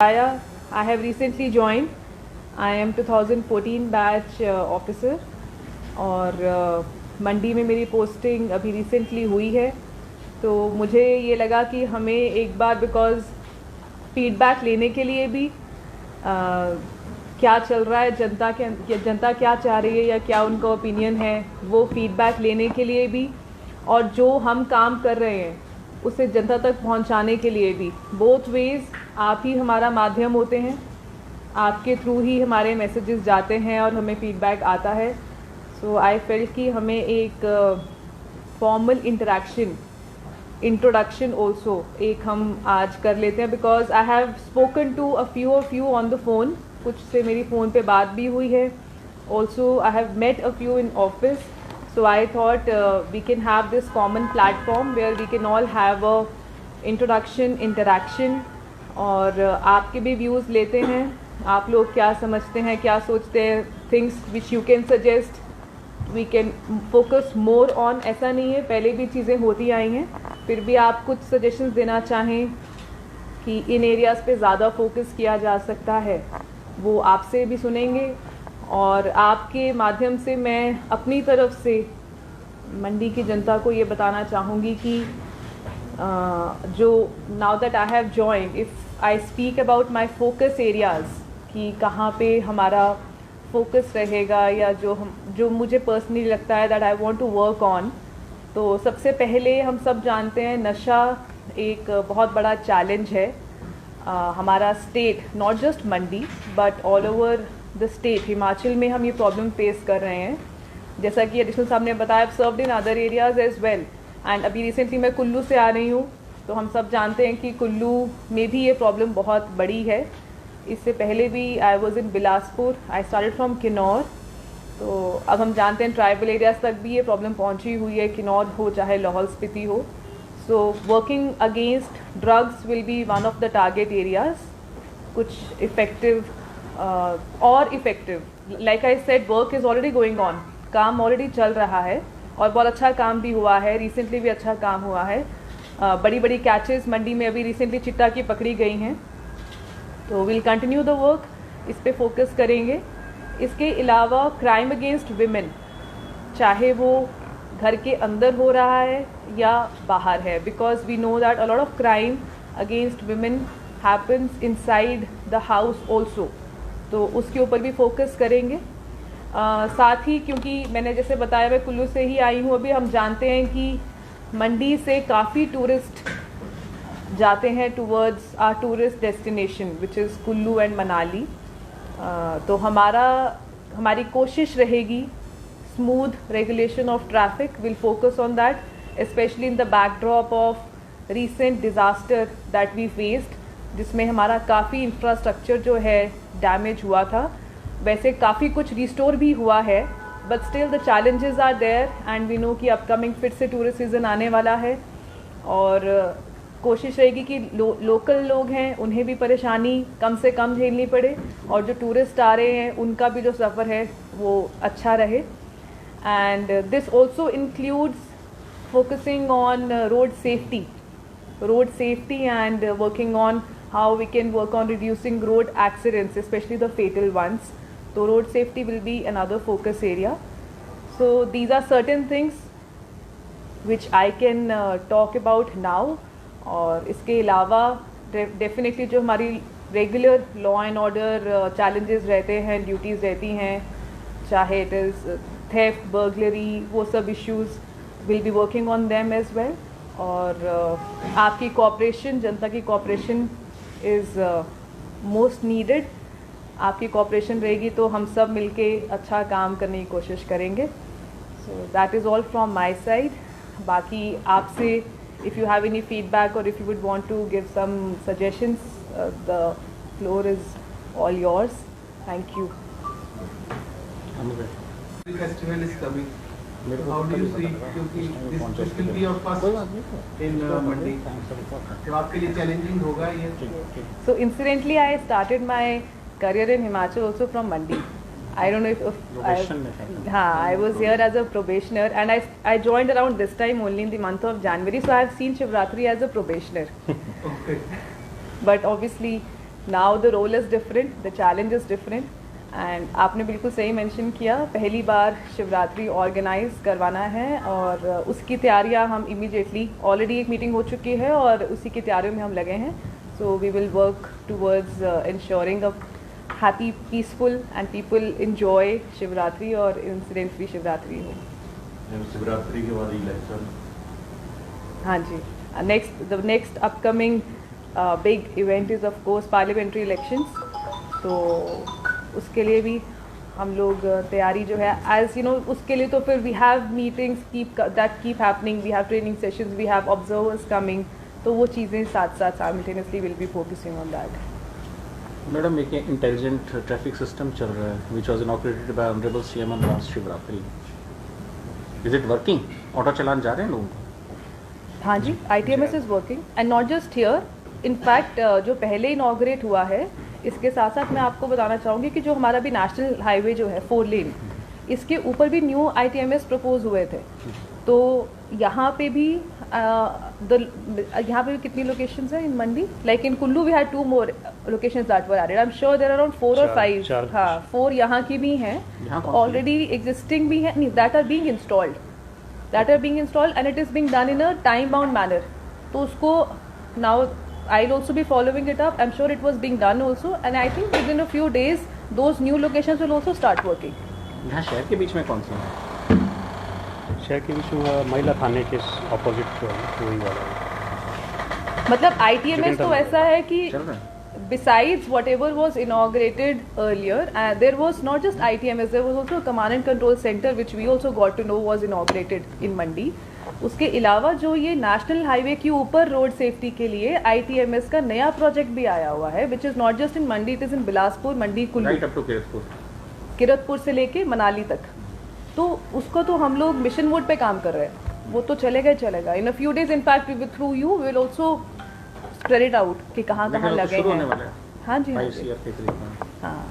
I have recently joined. I am 2014 batch officer और मंडी में मेरी पोस्टिंग अभी रिसेंटली हुई है। तो मुझे ये लगा कि हमें एक बार बिकॉज़ फीडबैक लेने के लिए भी क्या चल रहा है, जनता क्या चाह रही है या क्या उनका ओपिनियन है, वो फीडबैक लेने के लिए भी, और जो हम काम कर रहे हैं उसे जनता तक पहुंचाने के लिए भी, बोथ वेज़ आप ही हमारा माध्यम होते हैं। आपके थ्रू ही हमारे मैसेजेस जाते हैं और हमें फीडबैक आता है। सो आई फेल्ट कि हमें एक फॉर्मल इंट्रोडक्शन ऑल्सो एक हम आज कर लेते हैं, because I have spoken to a few of you on the phone. कुछ से मेरी फ़ोन पे बात भी हुई है। Also I have met a few in office. So I thought we can have this common platform where we can all have a introduction, interaction, और आपके भी व्यूज़ लेते हैं। आप लोग क्या समझते हैं, क्या सोचते हैं, things which you can suggest, we can focus more on. ऐसा नहीं है, पहले भी चीज़ें होती आई हैं, फिर भी आप कुछ सजेशंस देना चाहें कि इन एरियाज़ पे ज़्यादा फोकस किया जा सकता है, वो आपसे भी सुनेंगे। और आपके माध्यम से मैं अपनी तरफ से मंडी की जनता को ये बताना चाहूँगी कि जो now that I have joined, if I speak about my focus areas कि कहाँ पे हमारा फोकस रहेगा या जो मुझे पर्सनली लगता है that I want to work on. तो सबसे पहले हम सब जानते हैं नशा एक बहुत बड़ा चैलेंज है। हमारा state, not just Mandi but all over the state, Himachal में हम ये प्रॉब्लम फेस कर रहे हैं। जैसा कि एडिशनल साहब ने बताया, served in other areas as well. And अभी रिसेंटली मैं कुल्लू से आ रही हूँ, तो हम सब जानते हैं कि कुल्लू में भी ये प्रॉब्लम बहुत बड़ी है। इससे पहले भी I was in Bilaspur, I started from Kinnaur. तो अब हम जानते हैं ट्राइबल एरियाज़ तक भी ये प्रॉब्लम पहुँची हुई है, किन्नौर हो चाहे लाहौल स्पीति हो। So working against drugs will be one of the target areas. कुछ इफ़ेक्टिव और effective, like I said, work is already going on, काम ऑलरेडी चल रहा है और बहुत अच्छा काम भी हुआ है। रिसेंटली भी अच्छा काम हुआ है। बड़ी बड़ी कैचेस मंडी में अभी रिसेंटली चिट्टा की पकड़ी गई हैं। तो विल कंटिन्यू द वर्क, इस पे फोकस करेंगे। इसके अलावा क्राइम अगेंस्ट विमेन, चाहे वो घर के अंदर हो रहा है या बाहर है, because we know that a lot of crime against women happens inside the house also. तो उसके ऊपर भी फोकस करेंगे। साथ ही, क्योंकि मैंने जैसे बताया मैं कुल्लू से ही आई हूँ, अभी हम जानते हैं कि मंडी से काफ़ी टूरिस्ट जाते हैं towards our tourist destination which is Kullu and Manali. तो हमारी कोशिश रहेगी smooth regulation of traffic, will focus on that, specially in the backdrop of recent disaster that we faced, जिसमें हमारा काफ़ी इंफ्रास्ट्रक्चर जो है डैमेज हुआ था। वैसे काफ़ी कुछ रिस्टोर भी हुआ है, but still the challenges are there and we know कि अपकमिंग फिर से टूरिस्ट सीज़न आने वाला है। और कोशिश रहेगी कि लोकल लोग हैं उन्हें भी परेशानी कम से कम झेलनी पड़े, और जो टूरिस्ट आ रहे हैं उनका भी जो सफ़र है वो अच्छा रहे। And this also includes focusing on road safety and working on how we can work on reducing road accidents, especially the fatal ones. So road safety will be another focus area. So these are certain things which I can talk about now. और इसके अलावा definitely जो हमारी regular law and order challenges रहते हैं, duties रहती हैं, चाहे इट इज़ थेफ्ट, बर्गलरी, वो सब issues will be working on them as well. और आपकी कोऑपरेशन, जनता की कोऑपरेशन इज़ मोस्ट नीडेड। आपकी कोऑपरेशन रहेगी तो हम सब मिलके अच्छा काम करने की कोशिश करेंगे। So that is all from my side. बाकी आपसे, if you have any feedback or if you would want to give some suggestions, the floor is all yours. Thank you. The festival is coming. How do you see, क्योंकि this will be your first in Mandi, तो आपके लिए challenging होगा ये? So incidentally I started my career in Himachal also from Mandi. I don't know if I was here as a probationer, and I joined around this time only in the month of January, so I have seen Shivratri as a probationer. Okay. But obviously now the role is different, the challenge is different. And आपने बिल्कुल सही mention किया, पहली बार Shivratri organise करवाना है और उसकी तैयारियां हम इमीडिएटली, ऑलरेडी एक मीटिंग हो चुकी है और उसी की तैयारियों में हम लगे हैं। So we will work towards ensuring a happy, peaceful and people enjoy Shivratri और इंसिडेंट फ्री शिवरात्रि हो। शिवरात्रि के बाद इलेक्शन। हाँ जी, the next upcoming big event is of course parliamentary elections. तो उसके लिए भी हम लोग तैयारी जो है एज यू नो, उसके लिए तो फिर we have meetings keep happening, we have training sessions, we have observers coming, तो वो चीज़ें साथ साथ simultaneously will be focusing on that. Madam, एक इंटेलिजेंट ट्रैफिक सिस्टम चल रहा है which was inaugurated by honourable CM on last Shivratri. Is it working? Auto challan जा रहे हैं लोगों को? हाँ जी, ITMS is working and not just here. In fact जो पहले इनॉग्रेट हुआ है, इसके साथ साथ मैं आपको बताना चाहूँगी कि जो हमारा भी नेशनल हाईवे जो है 4 लेन, इसके ऊपर भी न्यू ITMS प्रपोज हुए थे। तो यहाँ पे भी कितनी लोकेशंस हैं in Mandi? Like in Kullu we had 2 more locations that were added. I am sure there are around 4 और 5। हाँ, 4 यहाँ की भी हैं, ऑलरेडी एग्जिस्टिंग भी हैं, that are being installed and it is being done in a time bound manner. तो उसको now I'll also be following it up. I'm sure it was being done also, and I think within a few days those new locations will also start working. यहाँ शहर के बीच में कौन सी है? शहर के बीच में महिला थाने के ऑपोजिट वही वाला है। मतलब ITMS तो ऐसा है कि besides whatever was inaugurated earlier, there was not just ITMS, there was also a command and control center which we also got to know was inaugurated in Mandi. उसके अलावा जो ये नेशनल हाईवे के ऊपर रोड सेफ्टी के लिए ITMS का नया प्रोजेक्ट भी आया हुआ है, which is not just in Mandi, it is in Bilaspur, Mandi, Kullu, right up to Kiratpur से लेके मनाली तक। तो उसको तो हम लोग मिशन मोड पे काम कर रहे हैं, वो तो चलेगा ही चलेगा। In a few days in fact we will through you will also spread it out कि कहाँ लगे हैं। हाँ जी, हाँ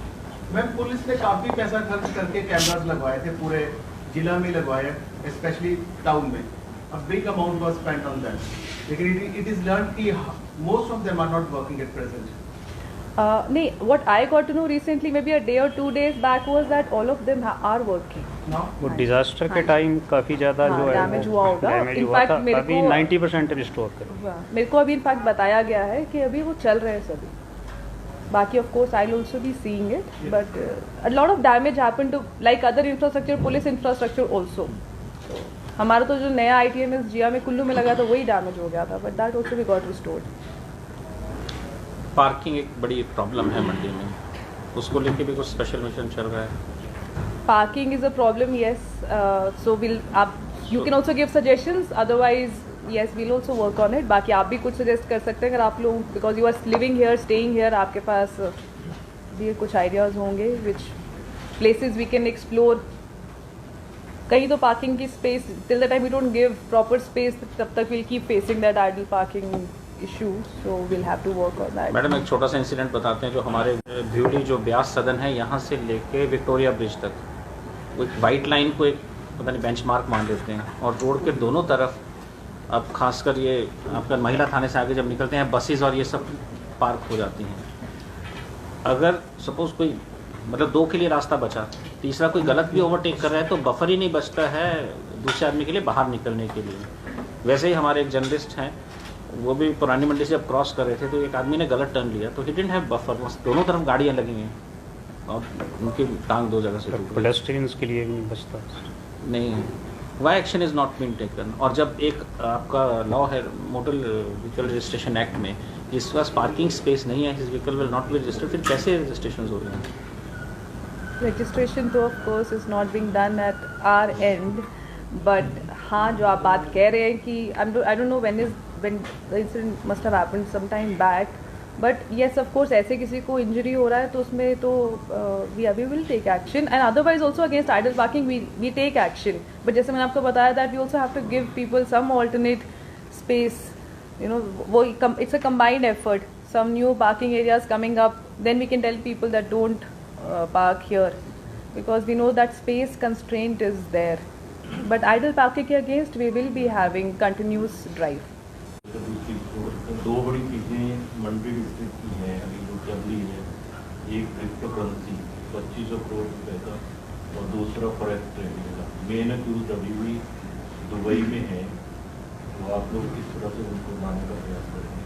मैम, पुलिस ने काफी पैसा खर्च करके कैमरास लगवाए थे, पूरे जिला में लगवाए, स्पेशली टाउन में। A big amount was spent on that. लेकिन it is learned कि most of them are not working at present. नहीं, what I got to know recently, maybe a day or 2 days back, was that all of them are working. No? वो disaster के time काफ़ी ज़्यादा जो है damage हुआ होगा। In fact अभी 90% रिस्टोर करो। मेरे को अभी इनफैक्ट बताया गया है कि अभी वो चल रहे हैं सभी। बाकी of course I will also be seeing it, but a lot of damage happen to like other infrastructure, police infrastructure also. हमारा तो जो नया ITMS जिया में कुल्लू में लगा था वही डैमेज हो गया था, but that also we got restored. Parking एक बड़ी प्रॉब्लम है मंडी में, उसको लेके भी कुछ स्पेशल मिशन चल रहा है। Parking is a problem, yes. So will आप you can also give suggestions, otherwise yes we'll also work on it. बाकी आप भी कुछ सजेस्ट कर सकते हैं अगर आप लोग, because you are living here, staying here, आपके पास भी कुछ आइडियाज़ होंगे which places we can explore. कहीं तो पार्किंग की space, till the time we don't give proper space, तब तक will keep facing that idle parking issue, so will have to work on that. Madam, एक छोटा सा incident बताते हैं। जो हमारे भ्यूली जो ब्यास सदन है, यहाँ से लेके विक्टोरिया ब्रिज तक, वो एक वाइट लाइन को एक पता नहीं बेंचमार्क मान लेते हैं, और रोड के दोनों तरफ अब खासकर ये आपका महिला थाने से आगे जब निकलते हैं, बसेस और ये सब पार्क हो जाती हैं। अगर सपोज कोई मतलब 2 के लिए रास्ता बचा, तीसरा कोई गलत भी ओवरटेक कर रहा है, तो बफर ही नहीं बचता है दूसरे आदमी के लिए बाहर निकलने के लिए। वैसे ही हमारे एक जर्नलिस्ट हैं, वो भी पुरानी मंडी से जब क्रॉस कर रहे थे, तो एक आदमी ने गलत टर्न लिया, तो ही डिडंट हैव बफर, दोनों तरफ गाड़ियाँ लगी हैं और उनकी टांग 2 जगह से पेडेस्ट्रियंस के लिए नहीं बचता नहीं। Why action is not been taken. और जब एक आपका लॉ है मोटर व्हीकल रजिस्ट्रेशन एक्ट में, जिसके पास पार्किंग स्पेस नहीं है, his vehicle will not be registered, फिर कैसे रजिस्ट्रेशन हो रहे हैं? रजिस्ट्रेशन तो of course is not being done at our end, but हाँ, जो आप बात कह रहे हैं कि I don't know when the incident must have happened some time back, but yes of course ऐसे किसी को इंजरी हो रहा है तो उसमें तो we will take action, and otherwise also against idle parking we take action. But जैसे मैंने आपको बताया that we also have to give people some alternate space, you know, वो it's a combined effort, some new parking areas coming up, then we can tell people that don't park here, because we know that space constraint is there. But idle parking के against we will be having continuous drive. दो बड़ी चीज़ें मंडी district की हैं अभी जो चल डबली है, एक क्रिप्टो करेंसी 2500 करोड़ रुपए का और दूसरा फॉरेक्स ट्रेडिंग का। मेन अक्यूज अभी भी दुबई में है, तो आप लोग किस तरह से उनको लाने का प्रयास करेंगे?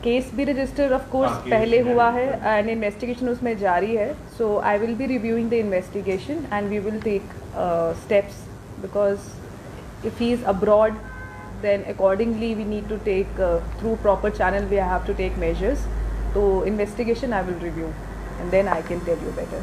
केस भी रजिस्टर ऑफ कोर्स हाँ, केस पहले है। हुआ है एंड इन्वेस्टिगेशन उसमें जारी है. So I will be reviewing the investigation and we will take steps because if he is abroad then accordingly we need to take through proper channel we have to take measures. So investigation I will review and then I can tell you better.